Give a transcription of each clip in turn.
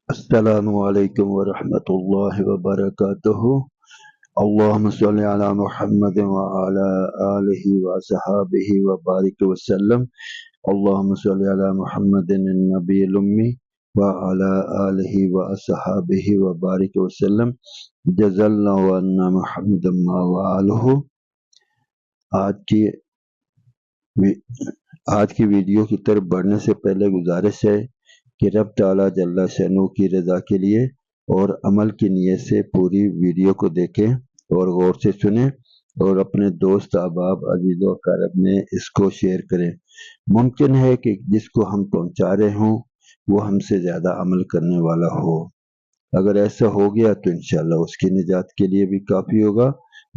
السلام علیکم ورحمۃ اللہ وبرکاتہ۔ اللہم صلی علی محمد وعلی آلہ وصحابہ وبارک وسلم۔ اللہم صلی علی محمد النبی الامی وعلی آلہ وصحابہ وبارک وسلم۔ جزا اللہ عنا محمد وآلہ۔ آج کی ویڈیو کی طرف بڑھنے سے پہلے گزارش ہے کہ رب تعالیٰ جل شانہ کی رضا کے لیے اور عمل کی نیت سے پوری ویڈیو کو دیکھیں اور غور سے سنیں اور اپنے دوست احباب عزیز و اقارب میں اس کو شیئر کریں۔ ممکن ہے کہ جس کو ہم پہنچا رہے ہوں وہ ہم سے زیادہ عمل کرنے والا ہو۔ اگر ایسا ہو گیا تو انشاءاللہ اس کی نجات کے لیے بھی کافی ہوگا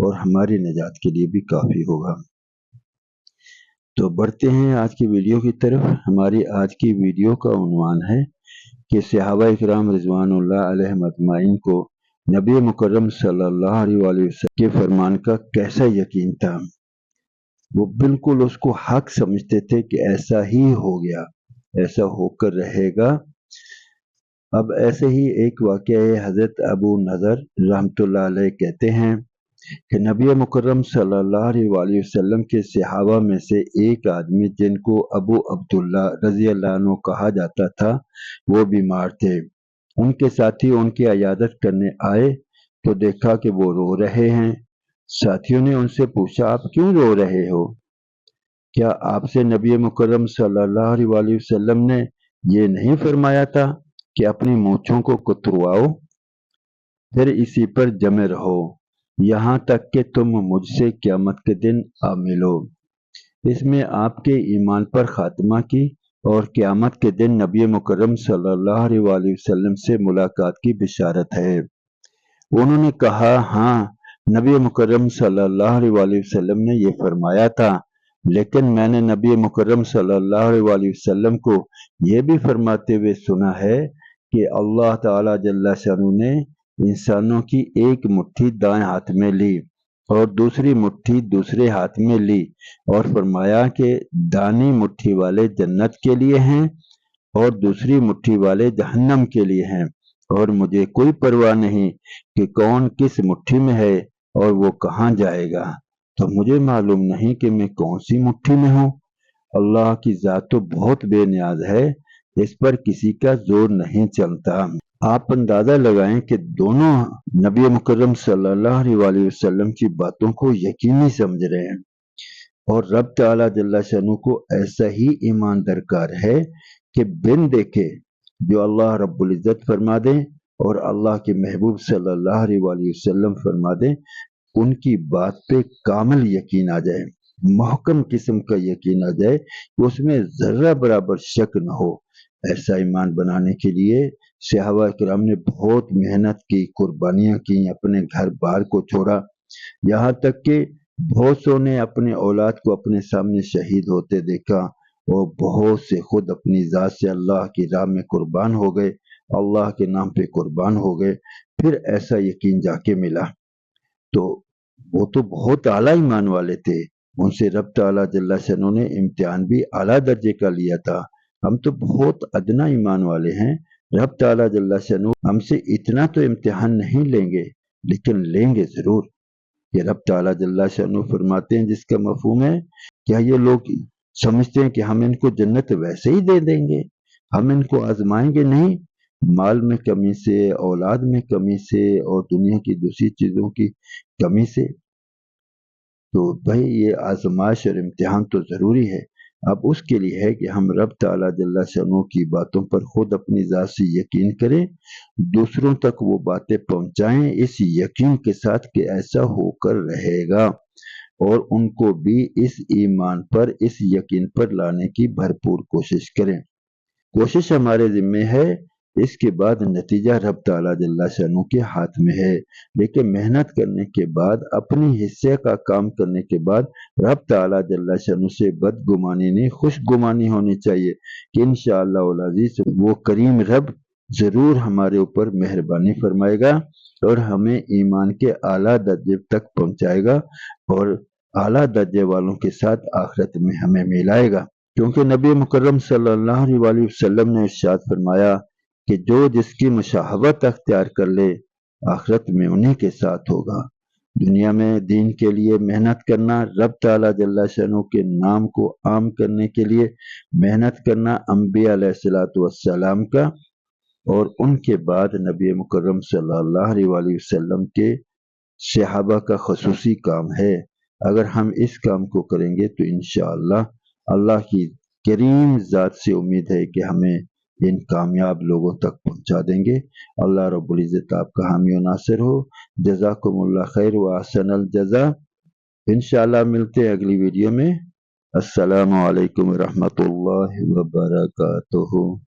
اور ہماری نجات کے لیے بھی کافی ہوگا۔ تو بڑھتے ہیں آج کی ویڈیو کی طرف۔ ہماری آج کی ویڈیو کا عنوان ہے کہ صحابہ اکرام رضوان اللہ علیہم اجمعین کو نبی مکرم صلی اللہ علیہ وسلم کے فرمان کا کیسا یقین تھا۔ وہ بالکل اس کو حق سمجھتے تھے کہ ایسا ہی ہو گیا، ایسا ہو کر رہے گا۔ اب ایسے ہی ایک واقعہ ہے، حضرت ابو نضر رحمۃ اللہ علیہ کہتے ہیں کہ نبی مکرم صلی اللہ علیہ وآلہ وسلم کے صحابہ میں سے ایک آدمی جن کو ابو عبداللہ رضی اللہ عنہ کہا جاتا تھا وہ بیمار تھے۔ ان کے ساتھی ان کی عیادت کرنے آئے تو دیکھا کہ وہ رو رہے ہیں۔ ساتھیوں نے ان سے پوچھا، آپ کیوں رو رہے ہو؟ کیا آپ سے نبی مکرم صلی اللہ علیہ وآلہ وسلم نے یہ نہیں فرمایا تھا کہ اپنی مونچھوں کو کترواؤ، پھر اسی پر جمے رہو یہاں تک کہ تم مجھ سے قیامت کے دن آ ملو؟ اس میں آپ کے ایمان پر خاتمہ کی اور قیامت کے دن نبی مکرم صلی اللہ علیہ وآلہ وسلم سے ملاقات کی بشارت ہے۔ انہوں نے کہا، ہاں نبی مکرم صلی اللہ علیہ وآلہ وسلم نے یہ فرمایا تھا، لیکن میں نے نبی مکرم صلی اللہ علیہ وآلہ وسلم کو یہ بھی فرماتے ہوئے سنا ہے کہ اللہ تعالی جل شانہ نے انسانوں کی ایک مٹھی دائیں ہاتھ میں لی اور دوسری مٹھی دوسرے ہاتھ میں لی اور فرمایا کہ دانی مٹھی والے جنت کے لیے ہیں اور دوسری مٹھی والے جہنم کے لیے ہیں، اور مجھے کوئی پرواہ نہیں کہ کون کس مٹھی میں ہے اور وہ کہاں جائے گا، تو مجھے معلوم نہیں کہ میں کون سی مٹھی میں ہوں۔ اللہ کی ذات تو بہت بے نیاز ہے، اس پر کسی کا زور نہیں چلتا۔ آپ اندازہ لگائیں کہ دونوں نبی مکرم صلی اللہ علیہ وآلہ وسلم کی باتوں کو یقینی سمجھ رہے ہیں، اور رب تعالیٰ جل شانہ کو ایسا ہی ایمان درکار ہے کہ بن دیکھے جو اللہ رب العزت فرما دیں اور اللہ کے محبوب صلی اللہ علیہ وآلہ وسلم فرما دیں، ان کی بات پہ کامل یقین آ جائے، محکم قسم کا یقین آ جائے کہ اس میں ذرہ برابر شک نہ ہو۔ ایسا ایمان بنانے کے لیے صحابہ کرام نے بہت محنت کی، قربانیاں کی، اپنے گھر بار کو چھوڑا، یہاں تک کہ بہت سو نے اپنے اولاد کو اپنے سامنے شہید ہوتے دیکھا اور بہت سے خود اپنی ذات سے اللہ کی راہ میں قربان ہو گئے، اللہ کے نام پہ قربان ہو گئے۔ پھر ایسا یقین جا کے ملا، تو وہ تو بہت اعلیٰ ایمان والے تھے، ان سے رب تعالیٰ جل شانہ نے امتحان بھی اعلیٰ درجے کا لیا تھا۔ ہم تو بہت ادنا ایمان والے ہیں، رب تعالیٰ جل شانہ ہم سے اتنا تو امتحان نہیں لیں گے، لیکن لیں گے ضرور۔ کہ رب تعالیٰ جل شانہ فرماتے ہیں جس کا مفہوم ہے، کیا یہ لوگ سمجھتے ہیں کہ ہم ان کو جنت ویسے ہی دے دیں گے، ہم ان کو آزمائیں گے؟ نہیں، مال میں کمی سے، اولاد میں کمی سے اور دنیا کی دوسری چیزوں کی کمی سے۔ تو بھائی یہ آزمائش اور امتحان تو ضروری ہے، اب اس کے لیے ہے کہ ہم رب تعالیٰ جل شانہ کی باتوں پر خود اپنی ذات سے یقین کریں، دوسروں تک وہ باتیں پہنچائیں اس یقین کے ساتھ کہ ایسا ہو کر رہے گا، اور ان کو بھی اس ایمان پر، اس یقین پر لانے کی بھرپور کوشش کریں۔ کوشش ہمارے ذمہ ہے، اس کے بعد نتیجہ رب تعالیٰ جل شانہ کے ہاتھ میں ہے، لیکن محنت کرنے کے بعد، اپنی حصے کا کام کرنے کے بعد رب تعالیٰ جل شانہ سے بدگمانی نہیں، خوش گمانی ہونی چاہیے کہ انشاءاللہ العزیز وہ کریم رب ضرور ہمارے اوپر مہربانی فرمائے گا اور ہمیں ایمان کے اعلیٰ درجے تک پہنچائے گا اور اعلیٰ درجے والوں کے ساتھ آخرت میں ہمیں ملائے گا۔ کیونکہ نبی مکرم صلی اللہ علیہ وآلہ وسلم نے ارشاد فرمایا کہ جو جس کی مشابہت اختیار کر لے آخرت میں انہی کے ساتھ ہوگا۔ دنیا میں دین کے لیے محنت کرنا، رب تعالیٰ جل شانہ کے نام کو عام کرنے کے لیے محنت کرنا انبیاء علیہ السلام کا اور ان کے بعد نبی مکرم صلی اللہ علیہ وآلہ وسلم کے صحابہ کا خصوصی کام ہے۔ اگر ہم اس کام کو کریں گے تو انشاءاللہ اللہ کی کریم ذات سے امید ہے کہ ہمیں ان کامیاب لوگوں تک پہنچا دیں گے۔ اللہ رب العزت آپ کا حامی و ناصر ہو۔ جزاکم اللہ خیر و احسن الجزا۔ انشاءاللہ ملتے ہیں اگلی ویڈیو میں۔ السلام علیکم ورحمۃ اللہ وبرکاتہ۔